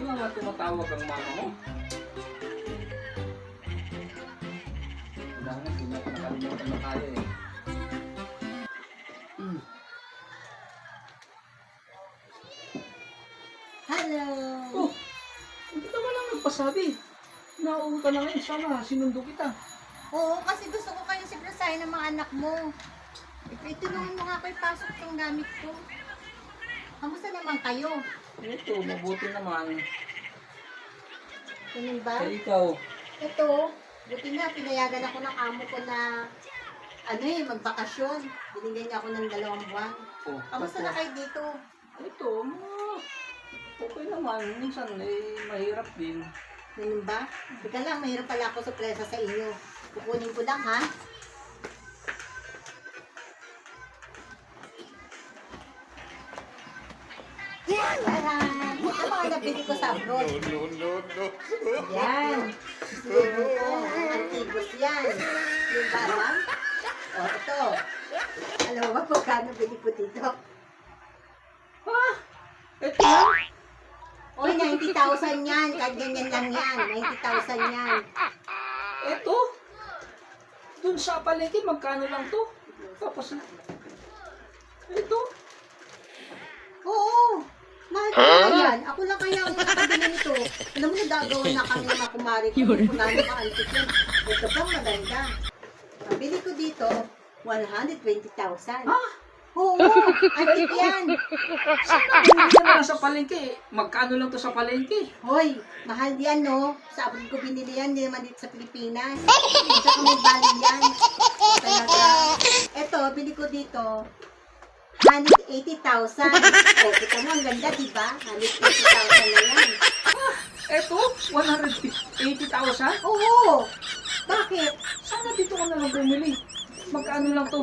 naman tumatawag ang mama mo? Wala nga, hindi na nakalimutan na tayo eh. Hello! Oh, hindi ka lang nagpasabi. Nauwi ka na ngayon, sana sinundo kita. Oo, kasi gusto ko kayo siprasahin ng mga anak mo. Itulungan mo nga ako ipasok itong gamit ko. Kamusta naman kayo? Ito, mabuti naman. Ganun ba? Kaya ikaw, Ito, buti nga, pinayagan ako ng amo ko na magbakasyon. Binigyan niya ako ng 2 buwan. oh, Kamusta na kayo dito? ito, okay naman. Minsan, mahirap din. Ganun ba? Teka lang, mahirap pala ako sorpresa sa inyo. Kukunin ko lang, ha? Taran! Ito mga nabili ko sa abroad. Yan. Silver ko. Ang antigos yan. Yung barang. O, ito. Alam mo ba kung kano bili ko dito? Ha? Ito yan? Oy, 90,000 yan. Kahit ganyan lang yan. 90,000 yan. Ito? Dun sa palengke, magkano lang to? Tapos, ito? Oo. Mahal ko na yan. Ako lang kaya ang nakabili nito. Alam mo, nagagawa na kami ng mga kumari ko. Kung gano'n ka-antik yan. Ito pang maganda. Ang bili ko dito, 120,000. Ha? Oo, antik yan. Hindi ka na lang sa palengke. Magkano lang to sa palengke? Hoy, mahal yan, no? Sa abroad ko binili yan, hindi naman dito sa Pilipinas. At saka may value yan. Talaga. Ito, bili ko dito, 180,000. O, kita mo, ang ganda, diba? 180,000 na yan. Ito? 180,000? Oo! Bakit? Sana dito ka na lang bumili. Magkano lang to?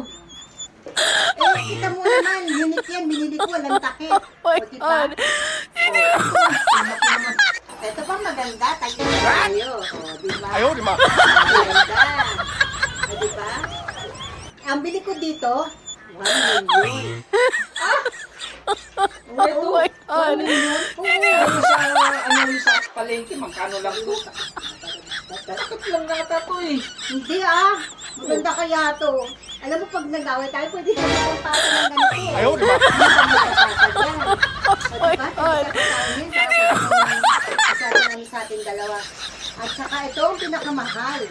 Eh, kita mo naman, unit yan, binili ko, walang takip. O, diba? Ito pa maganda, takip na tayo. O, diba? Ayaw, di ba? Maganda. O, diba? Ang bili ko dito, 1 million. Ito? 1 million? Oo. Ano sa palengke, magkano lang to? Takot lang nata to eh. Hindi ah. Maganda kaya to. Alam mo, pag nag-away tayo, pwede na magpapasa ng ganito. Ayaw, di ba? Hindi pa magpapasa dyan. O diba? Kasi sa ating dalawa. At saka ito ang pinakamahal.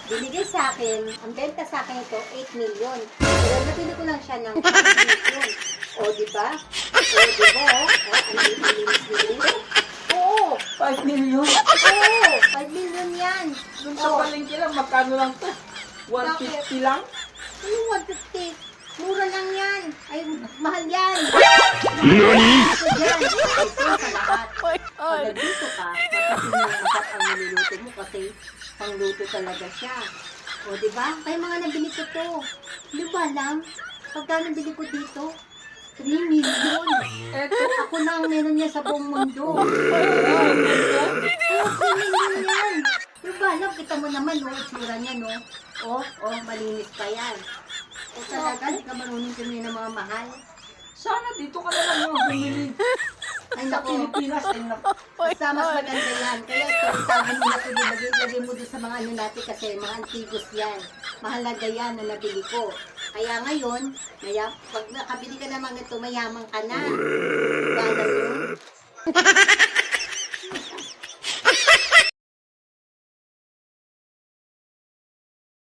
Binigay sa akin, ang benta sa akin ito, 8 million. Pero nabili ko lang siya ng 5 million. O, diba? O, diba? O, ang linis-linis. Oo. 5 million? Oo. 5 million yan. Dun sa palengke lang, magkano lang to? 150 lang? Ano 150? Mura lang yan. Ay, mahal yan. Nani? Ito dyan. Ito sa lahat. Pag dito ka, masarap ang niluluto mo kasi pangluto talaga siya. O, diba? Kaya mga nabili ko to. Di ba lang? Pagka nabili ko dito, 3 million. Eto? Ako na ang meron niya sa buong mundo. Oo, 3 million yan. Diba lang? Kita mo naman, no? Itsura niya, no? Malinis pa yan. O talaga, di ka marunong tumili ng mga mahal. Sana dito ka na lang mga bumili. Ay, Sa naku. Pilipinas, ay naku. Basta mas maganda yan. Kaya ito, itago mo na ito, lagay mo doon sa mga ano natin kasi mga antigos yan. Mahalaga yan na nabili ko. Kaya ngayon, pag nakabili ka naman ito, mayaman ka na. Diba alam yun?